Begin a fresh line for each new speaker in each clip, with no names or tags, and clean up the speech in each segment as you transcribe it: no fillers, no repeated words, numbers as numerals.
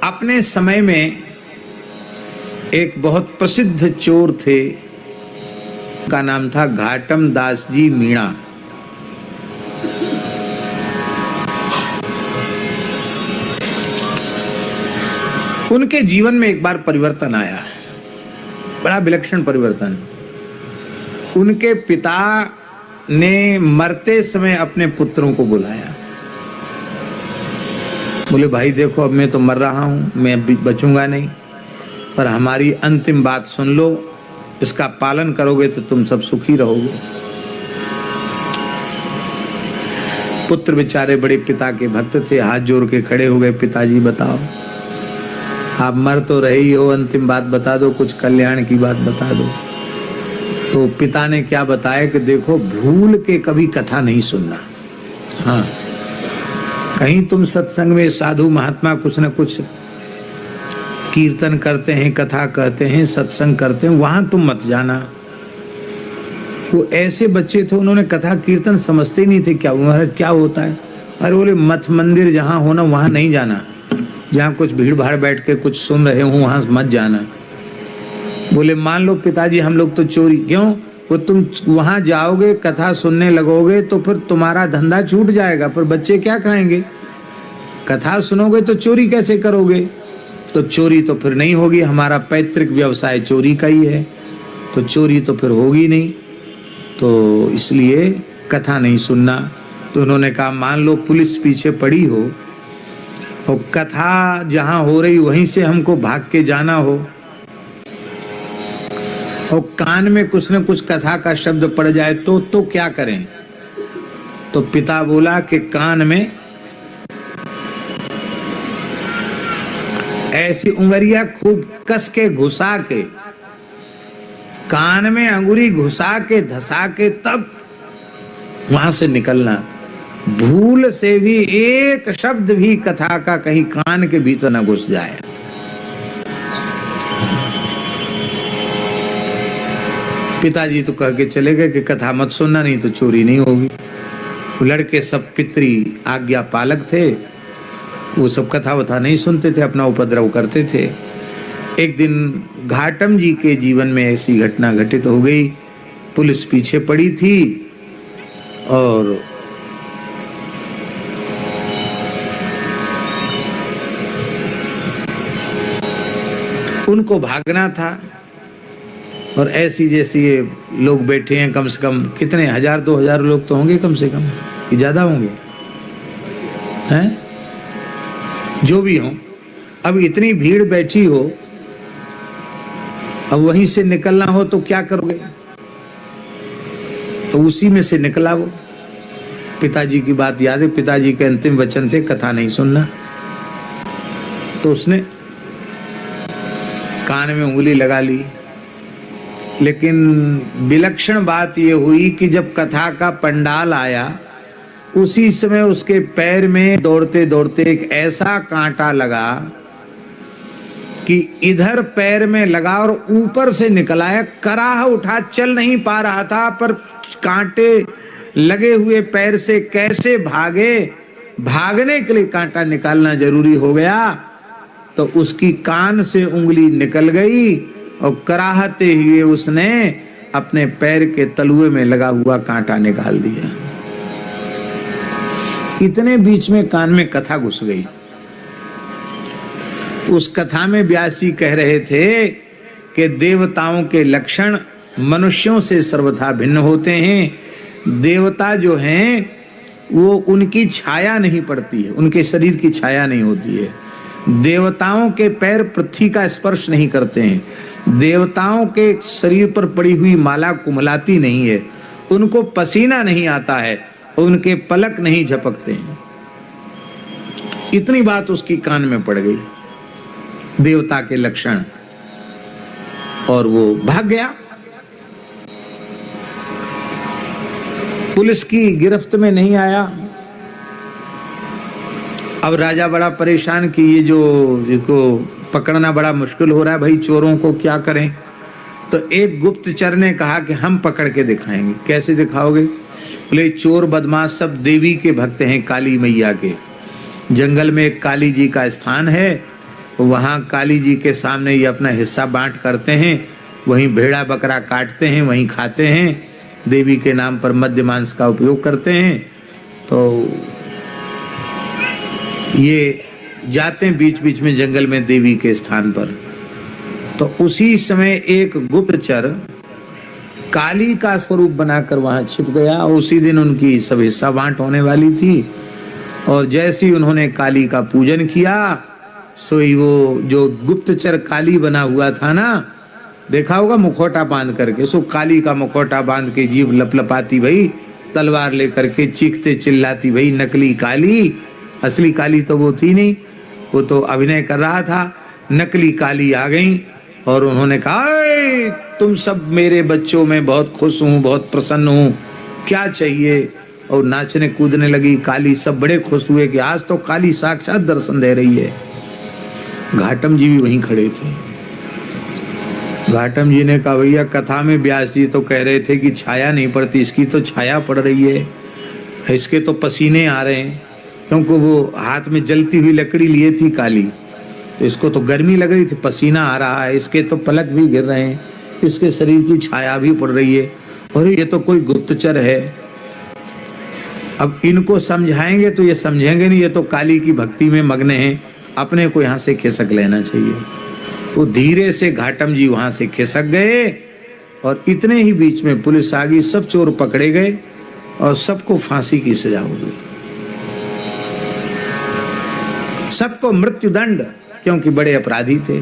अपने समय में एक बहुत प्रसिद्ध चोर थे, का नाम था घाटम दास जी मीणा। उनके जीवन में एक बार परिवर्तन आया, बड़ा विलक्षण परिवर्तन। उनके पिता ने मरते समय अपने पुत्रों को बुलाया, बोले भाई देखो अब मैं तो मर रहा हूं, मैं अब बचूंगा नहीं, पर हमारी अंतिम बात सुन लो, इसका पालन करोगे तो तुम सब सुखी रहोगे। पुत्र बेचारे बड़े पिता के भक्त थे, हाथ जोड़ के खड़े हो गए, पिताजी बताओ, आप मर तो रहे ही हो, अंतिम बात बता दो, कुछ कल्याण की बात बता दो। तो पिता ने क्या बताया कि देखो भूल के कभी कथा नहीं सुनना। हाँ, कहीं तुम सत्संग में साधु महात्मा कुछ न कुछ कीर्तन करते हैं, कथा कहते हैं, सत्संग करते हैं, वहां तुम मत जाना। वो ऐसे बच्चे थे, उन्होंने कथा कीर्तन समझते ही नहीं थे क्या महाराज क्या होता है। अरे बोले मठ मंदिर जहां हो ना वहां नहीं जाना, जहां कुछ भीड़ भाड़ बैठ के कुछ सुन रहे हो वहां मत जाना। बोले मान लो पिताजी हम लोग तो चोरी, क्यों? वो तुम वहां जाओगे कथा सुनने लगोगे तो फिर तुम्हारा धंधा छूट जाएगा, पर बच्चे क्या खाएंगे? कथा सुनोगे तो चोरी कैसे करोगे? तो चोरी तो फिर नहीं होगी, हमारा पैतृक व्यवसाय चोरी का ही है, तो चोरी तो फिर होगी नहीं, तो इसलिए कथा नहीं सुनना। तो उन्होंने कहा मान लो पुलिस पीछे पड़ी हो और कथा जहां हो रही वहीं से हमको भाग के जाना हो और कान में कुछ न कुछ कथा का शब्द पड़ जाए तो क्या करें? तो पिता बोला कि कान में ऐसी उंगलियां खूब कस के घुसा के, कान में अंगुरी घुसा के धसा के तब वहां से निकलना। भूल से भी एक शब्द भी कथा का कहीं कान के भीतर न घुस जाए। पिताजी तो कह के चले गए कि कथा मत सुनना, नहीं तो चोरी नहीं होगी। लड़के सब पितरी आज्ञा पालक थे, वो सब कथा वथा नहीं सुनते थे, अपना उपद्रव करते थे। एक दिन घाटम जी के जीवन में ऐसी घटना घटित हो गई, पुलिस पीछे पड़ी थी और उनको भागना था, और ऐसी जैसी ये लोग बैठे हैं, कम से कम कितने 1000-2000 लोग तो होंगे कम से कम, कि ज्यादा होंगे हैं, जो भी हो। अब इतनी भीड़ बैठी हो, अब वहीं से निकलना हो तो क्या करोगे? तो उसी में से निकला वो। पिताजी की बात याद है, पिताजी के अंतिम वचन थे कथा नहीं सुनना। तो उसने कान में उंगली लगा ली, लेकिन विलक्षण बात यह हुई कि जब कथा का पंडाल आया उसी समय उसके पैर में दौड़ते दौड़ते एक ऐसा कांटा लगा कि इधर पैर में लगा और ऊपर से निकल आया। कराह उठा, चल नहीं पा रहा था, पर कांटे लगे हुए पैर से कैसे भागे, भागने के लिए कांटा निकालना जरूरी हो गया। तो उसकी कान से उंगली निकल गई और कराहते हुए उसने अपने पैर के तलुए में लगा हुआ कांटा निकाल दिया। इतने बीच में कान में कथा घुस गई। उस कथा में व्यास जी कह रहे थे कि देवताओं के लक्षण मनुष्यों से सर्वथा भिन्न होते हैं। देवता जो हैं वो उनकी छाया नहीं पड़ती है, उनके शरीर की छाया नहीं होती है। देवताओं के पैर पृथ्वी का स्पर्श नहीं करते हैं। देवताओं के शरीर पर पड़ी हुई माला कुमलाती नहीं है, उनको पसीना नहीं आता है, उनके पलक नहीं झपकते हैं। इतनी बात उसकी कान में पड़ गई, देवता के लक्षण, और वो भाग गया। पुलिस की गिरफ्त में नहीं आया। अब राजा बड़ा परेशान कि ये जो इसको पकड़ना बड़ा मुश्किल हो रहा है, भाई चोरों को क्या करें? तो एक गुप्तचर ने कहा कि हम पकड़ के दिखाएंगे। कैसे दिखाओगे? बोले चोर बदमाश सब देवी के भक्त हैं, काली मैया के। जंगल में एक काली जी का स्थान है, वहाँ काली जी के सामने ये अपना हिस्सा बांट करते हैं, वहीं भेड़ा बकरा काटते हैं, वहीं खाते हैं, देवी के नाम पर मद्य मांस का उपयोग करते हैं। तो ये जाते हैं बीच बीच में जंगल में देवी के स्थान पर। तो उसी समय एक गुप्तचर काली का स्वरूप बनाकर वहां छिप गया। उसी दिन उनकी सब हिस्सा बांट होने वाली थी, और जैसे ही उन्होंने काली का पूजन किया, सोई वो जो गुप्तचर काली बना हुआ था ना, देखा होगा मुखौटा बांध करके, सो काली का मुखौटा बांध के जीभ लपलपाती भई, तलवार लेकर के चीखते चिल्लाती भई, नकली काली। असली काली तो वो थी नहीं, वो तो अभिनय कर रहा था। नकली काली आ गई और उन्होंने कहा, तुम सब मेरे बच्चों में बहुत खुश हूँ, बहुत प्रसन्न हूँ, क्या चाहिए? और नाचने कूदने लगी काली। सब बड़े खुश हुए कि आज तो काली साक्षात दर्शन दे रही है। घाटम जी भी वहीं खड़े थे। घाटम जी ने कहा, भैया कथा में व्यास जी तो कह रहे थे कि छाया नहीं पड़ती, इसकी तो छाया पड़ रही है, इसके तो पसीने आ रहे हैं, क्योंकि वो हाथ में जलती हुई लकड़ी लिए थी काली, तो इसको तो गर्मी लग रही थी, पसीना आ रहा है, इसके तो पलक भी गिर रहे हैं, इसके शरीर की छाया भी पड़ रही है, और ये तो कोई गुप्तचर है। अब इनको समझाएंगे तो ये समझेंगे नहीं, ये तो काली की भक्ति में मग्न हैं, अपने को यहाँ से खिसक लेना चाहिए। वो धीरे से घाटम जी वहां से खिसक गए, और इतने ही बीच में पुलिस आ गई, सब चोर पकड़े गए और सबको फांसी की सजा हो गई, सबको मृत्युदंड, क्योंकि बड़े अपराधी थे,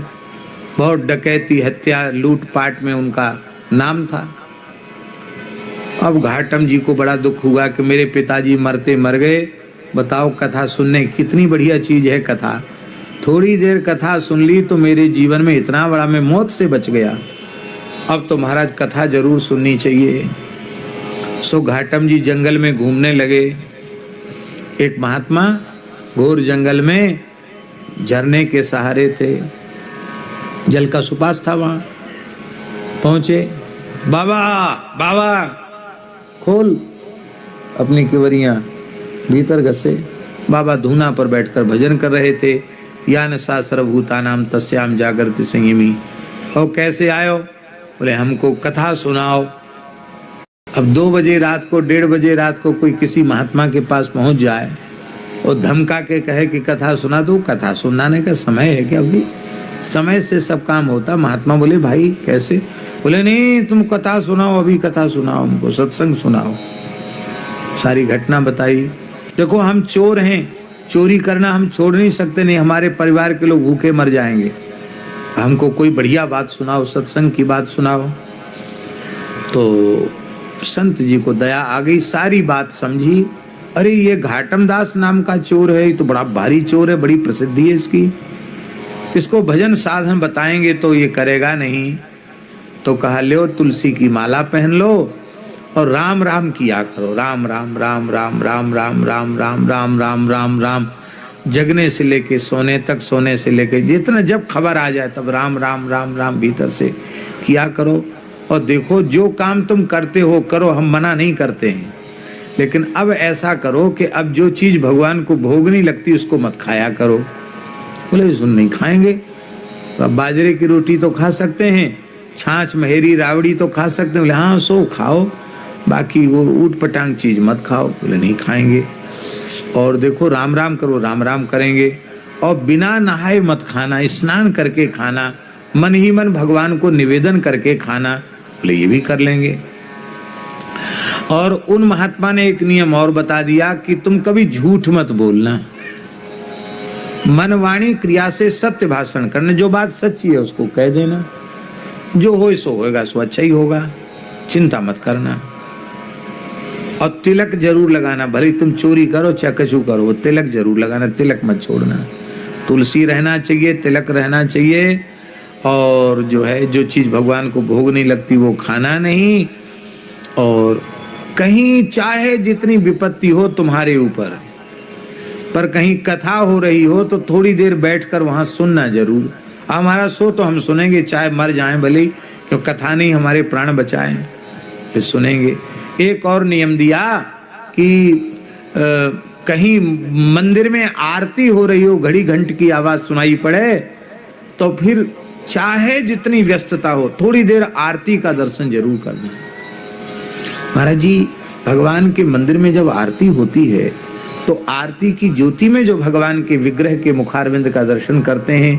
बहुत डकैती हत्या लूटपाट में उनका नाम था। अब घाटम जी को बड़ा दुख हुआ कि मेरे पिताजी मरते मर गए। बताओ, कथा सुनने कितनी बढ़िया चीज है कथा। थोड़ी देर कथा सुन ली तो मेरे जीवन में इतना बड़ा, मैं मौत से बच गया। अब तो महाराज कथा जरूर सुननी चाहिए। सो घाटम जी जंगल में घूमने लगे। एक महात्मा घोर जंगल में झरने के सहारे थे, जल का सुपास था, वहां पहुंचे। बाबा बाबा, खोल अपनी किवरियां, भीतर घसे। बाबा धूना पर बैठकर भजन कर रहे थे। यान सा सर्वभूतानाम तस्याम जागृति संयमी। और कैसे आयो? बोले हमको कथा सुनाओ। अब 2 बजे रात को, 1:30 बजे रात को कोई किसी महात्मा के पास पहुंच जाए और धमका के कहे कि कथा सुना दो, कथा सुनाने का समय है क्या? अभी समय से सब काम होता। महात्मा बोले भाई कैसे? बोले नहीं, तुम कथा सुनाओ, अभी कथा सुनाओ, हमको सत्संग सुनाओ। सारी घटना बताई। देखो हम चोर हैं, चोरी करना हम छोड़ नहीं सकते, नहीं हमारे परिवार के लोग भूखे मर जाएंगे, हमको कोई बढ़िया बात सुनाओ, सत्संग की बात सुनाओ। तो संत जी को दया आ गई, सारी बात समझी। अरे ये घाटम दास नाम का चोर है, ये तो बड़ा भारी चोर है, बड़ी प्रसिद्धि है इसकी, इसको भजन साधन बताएंगे तो ये करेगा नहीं। तो कहा लो तुलसी की माला पहन लो और राम राम किया करो, राम राम राम राम राम राम राम राम राम राम राम राम, जगने से लेके सोने तक, सोने से लेके जितना जब खबर आ जाए तब राम राम राम राम भीतर से किया करो। और देखो जो काम तुम करते हो करो, हम मना नहीं करते हैं, लेकिन अब ऐसा करो कि अब जो चीज भगवान को भोग नहीं लगती उसको मत खाया करो। बोले सुन नहीं खाएंगे, तो अब बाजरे की रोटी तो खा सकते हैं, छाछ महेरी रावड़ी तो खा सकते हैं। बोले हाँ सो खाओ, बाकी वो ऊट पटांग चीज मत खाओ। बोले नहीं खाएंगे। और देखो राम राम करो, राम राम करेंगे। और बिना नहाए मत खाना, स्नान करके खाना, मन ही मन भगवान को निवेदन करके खाना। बोले ये भी कर लेंगे। और उन महात्मा ने एक नियम और बता दिया कि तुम कभी झूठ मत बोलना, मन वाणी क्रिया से सत्य भाषण करना, जो बात सच्ची है उसको कह देना, जो हो सो होगा, सो अच्छा ही होगा, चिंता मत करना। और तिलक जरूर लगाना, भले तुम चोरी करो चाहे कछु करो, वो तिलक जरूर लगाना, तिलक मत छोड़ना। तुलसी रहना चाहिए, तिलक रहना चाहिए। और जो है जो चीज भगवान को भोग नहीं लगती वो खाना नहीं। और कहीं चाहे जितनी विपत्ति हो तुम्हारे ऊपर, पर कहीं कथा हो रही हो तो थोड़ी देर बैठकर वहां सुनना जरूर। हमारा सो तो हम सुनेंगे, चाहे मर जाएं भले, क्यों कथा नहीं हमारे प्राण बचाएं, फिर सुनेंगे। एक और नियम दिया कि कहीं मंदिर में आरती हो रही हो, घड़ी घंट की आवाज सुनाई पड़े तो फिर चाहे जितनी व्यस्तता हो थोड़ी देर आरती का दर्शन जरूर करना। महाराज जी, भगवान के मंदिर में जब आरती होती है तो आरती की ज्योति में जो भगवान के विग्रह के मुखारविंद का दर्शन करते हैं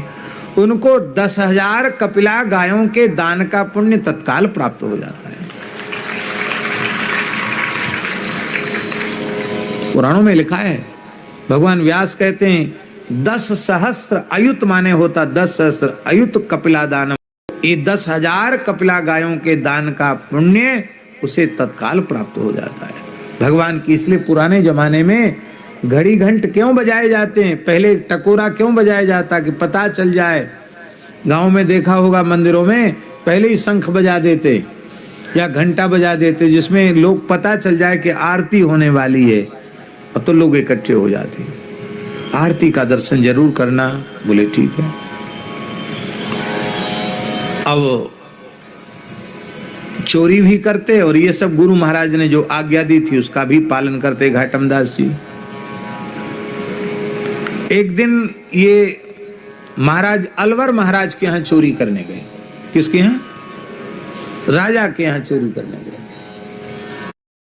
उनको 10,000 कपिला गायों के दान का पुण्य तत्काल प्राप्त हो जाता है। पुराणों में लिखा है, भगवान व्यास कहते हैं 10 सहस्त्र अयुत माने होता 10 सहस्त्र अयुत कपिला दान, ये 10,000 कपिला गायों के दान का पुण्य उसे तत्काल प्राप्त हो जाता है भगवान की। इसलिए पुराने जमाने में घड़ी घंट क्यों बजाए जाते हैं, पहले टकोरा क्यों बजाया जाता कि पता चल जाए। गांव में देखा होगा मंदिरों में पहले ही शंख बजा देते या घंटा बजा देते जिसमें लोग पता चल जाए कि आरती होने वाली है। अब तो लोग इकट्ठे हो जाते हैं। आरती का दर्शन जरूर करना। बोले ठीक है। अब चोरी भी करते और ये सब गुरु महाराज ने जो आज्ञा दी थी उसका भी पालन करते घाटम दास जी। एक दिन ये महाराज अलवर महाराज के यहाँ चोरी करने गए। किसके यहाँ? राजा के यहाँ चोरी करने गए।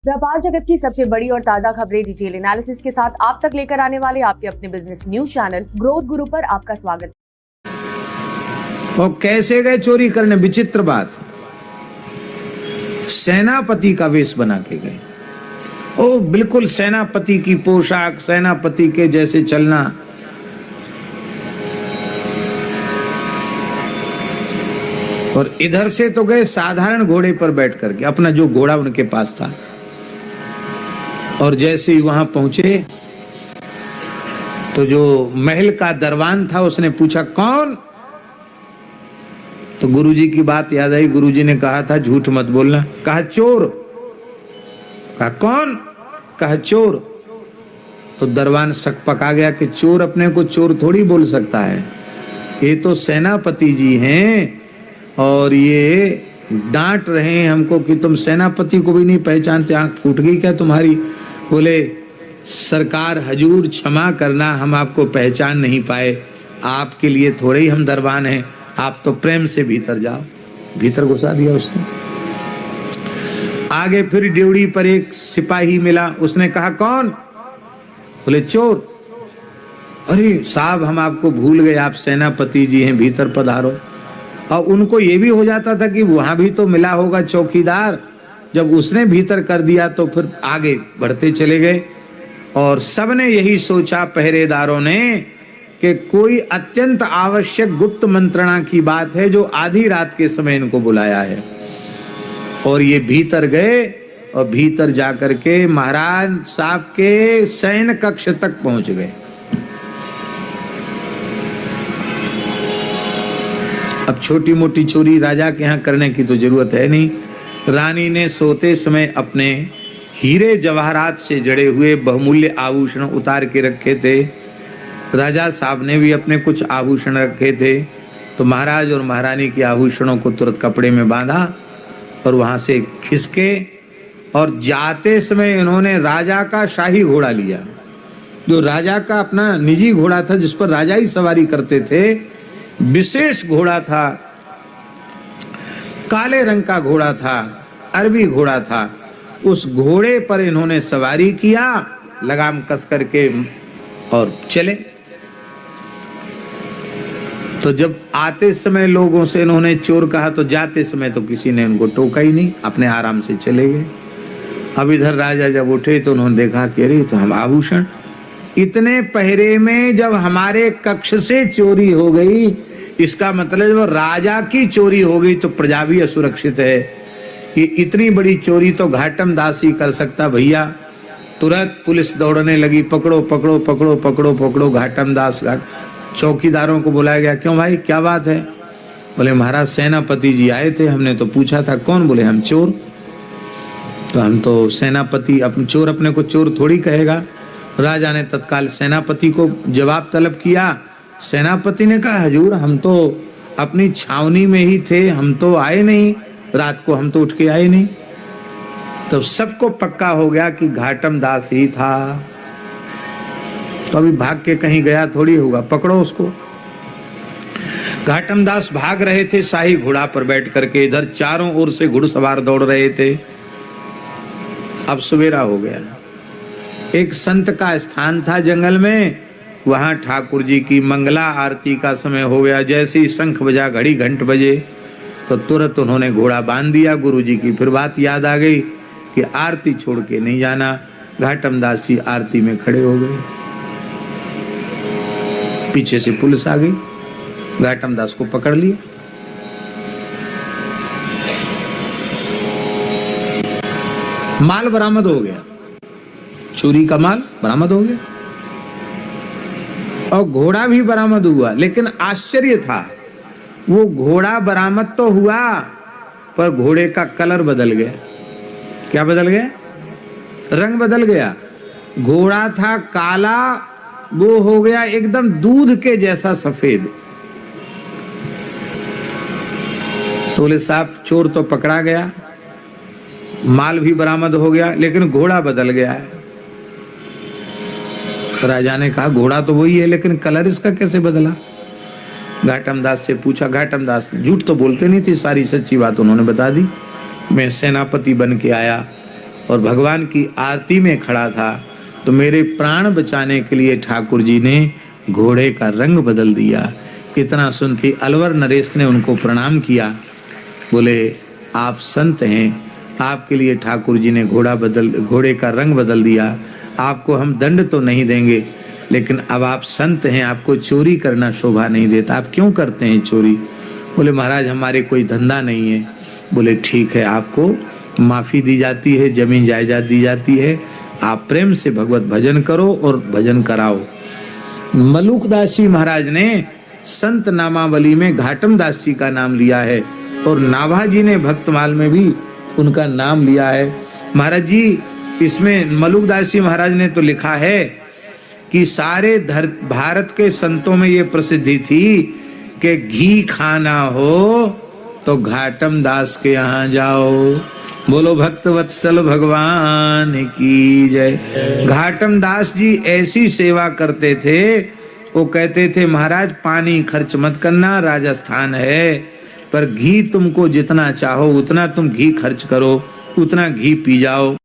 व्यापार जगत की सबसे बड़ी और ताजा खबरें डिटेल एनालिसिस के साथ आप तक लेकर आने वाले आपके अपने बिजनेस न्यूज चैनल ग्रोथ गुरु पर आपका स्वागत।
और कैसे गए चोरी करने? विचित्र बात, सेनापति का वेश बना के गए। ओ बिल्कुल सेनापति की पोशाक, सेनापति के जैसे चलना। और इधर से तो गए साधारण घोड़े पर बैठ करके, अपना जो घोड़ा उनके पास था। और जैसे ही वहां पहुंचे तो जो महल का दरबान था उसने पूछा कौन? तो गुरुजी की बात याद आई। गुरुजी ने कहा था झूठ मत बोलना। कहा चोर। कहा कौन? कहा चोर। तो दरबान शक पका गया कि चोर अपने को चोर थोड़ी बोल सकता है, ये तो सेनापति जी हैं और ये डांट रहे हैं हमको कि तुम सेनापति को भी नहीं पहचानते, आंख फूट गई क्या तुम्हारी? बोले सरकार हजूर क्षमा करना, हम आपको पहचान नहीं पाए, आपके लिए थोड़े ही हम दरबान हैं, आप तो प्रेम से भीतर जाओ। भीतर घुसा दिया उसने। आगे फिर ड्योढ़ी पर एक सिपाही मिला, उसने कहा कौन? बोले चोर। अरे साहब हम आपको भूल गए, आप सेनापति जी हैं, भीतर पधारो। और उनको ये भी हो जाता था कि वहां भी तो मिला होगा चौकीदार। जब उसने भीतर कर दिया तो फिर आगे बढ़ते चले गए। और सबने यही सोचा पहरेदारों ने कि कोई अत्यंत आवश्यक गुप्त मंत्रणा की बात है जो आधी रात के समय इनको बुलाया है। और ये भीतर गए और भीतर जाकर के महाराज साहब के शयन कक्ष तक पहुंच गए। अब छोटी मोटी चोरी राजा के यहाँ करने की तो जरूरत है नहीं। रानी ने सोते समय अपने हीरे जवाहरात से जड़े हुए बहुमूल्य आभूषण उतार के रखे थे। राजा साहब ने भी अपने कुछ आभूषण रखे थे। तो महाराज और महारानी के आभूषणों को तुरंत कपड़े में बांधा और वहां से खिसके। और जाते समय इन्होंने राजा का शाही घोड़ा लिया, जो राजा का अपना निजी घोड़ा था जिस पर राजा ही सवारी करते थे। विशेष घोड़ा था, काले रंग का घोड़ा था, अरबी घोड़ा था। उस घोड़े पर इन्होंने सवारी किया, लगाम कस करके और चले। तो जब आते समय लोगों से इन्होंने चोर कहा तो जाते समय तो किसी ने उनको टोका ही नहीं, अपने आराम से चले गए। अब इधर राजा जब उठे तो उन्होंने देखा कि अरे तो हम आभूषण इतने पहरे में जब हमारे कक्ष से चोरी हो गई, इसका मतलब जब राजा की चोरी हो गई तो प्रजा भी असुरक्षित है। कि इतनी बड़ी चोरी तो घाटम दास ही कर सकता भैया। तुरंत पुलिस दौड़ने लगी, पकड़ो पकड़ो पकड़ो पकड़ो पकड़ो घाटम दास। चौकीदारों को बुलाया गया, क्यों भाई क्या बात है? बोले महाराज सेनापति जी आए थे, हमने तो पूछा था कौन? बोले हम चोर। तो हम तो सेनापति, अपने चोर अपने को चोर थोड़ी कहेगा। राजा ने तत्काल सेनापति को जवाब तलब किया। सेनापति ने कहा हजूर हम तो अपनी छावनी में ही थे, हम तो आए नहीं, रात को हम तो उठ के आए नहीं। तो सबको पक्का हो गया कि घाटम दास ही था। तो अभी भाग के कहीं गया थोड़ी होगा, पकड़ो उसको। घाटम दास भाग रहे थे शाही घोड़ा पर बैठ करके, इधर चारों ओर से घुड़सवार दौड़ रहे थे। अब सवेरा हो गया। एक संत का स्थान था जंगल में, वहां ठाकुर जी की मंगला आरती का समय हो गया। जैसे ही शंख बजा, घड़ी घंट बजे, तो तुरंत उन्होंने घोड़ा बांध दिया। गुरु जी की फिर बात याद आ गई कि आरती छोड़ के नहीं जाना। घाटम दास जी आरती में खड़े हो गए। पीछे से पुलिस आ गई, घाटम दास को पकड़ लिया। माल बरामद हो गया, चोरी का माल बरामद हो गया और घोड़ा भी बरामद हुआ। लेकिन आश्चर्य था, वो घोड़ा बरामद तो हुआ पर घोड़े का कलर बदल गया। क्या बदल गया? रंग बदल गया। घोड़ा था काला, वो हो गया एकदम दूध के जैसा सफेद। बोले साहब, चोर तो पकड़ा गया, माल भी बरामद हो गया, लेकिन घोड़ा बदल गया है। राजा ने कहा घोड़ा तो वही है, लेकिन कलर इसका कैसे बदला? घाटम दास से पूछा। घाटम दास झूठ तो बोलते नहीं थे, सारी सच्ची बात उन्होंने बता दी। मैं सेनापति बन के आया और भगवान की आरती में खड़ा था, तो मेरे प्राण बचाने के लिए ठाकुर जी ने घोड़े का रंग बदल दिया। इतना सुनती अलवर नरेश ने उनको प्रणाम किया। बोले आप संत हैं, आपके लिए ठाकुर जी ने घोड़े का रंग बदल दिया। आपको हम दंड तो नहीं देंगे, लेकिन अब आप संत हैं, आपको चोरी करना शोभा नहीं देता। आप क्यों करते हैं चोरी? बोले महाराज हमारे कोई धंधा नहीं है। बोले ठीक है, आपको माफी दी जाती है, जमीन जायदाद दी जाती है, आप प्रेम से भगवत भजन करो और भजन कराओ। मलुक दास जी महाराज ने संत नामावली में घाटम दास जी का नाम लिया है और नाभा जी ने भक्तमाल में भी उनका नाम लिया है। महाराज जी इसमें मलुक दास जी महाराज ने तो लिखा है कि सारे भारत के संतों में ये प्रसिद्धि थी कि घी खाना हो तो घाटम दास के यहाँ जाओ। बोलो भक्त वत्सल भगवान की जय। घाटम दास जी ऐसी सेवा करते थे, वो कहते थे महाराज पानी खर्च मत करना, राजस्थान है, पर घी तुमको जितना चाहो उतना तुम घी खर्च करो, उतना घी पी जाओ।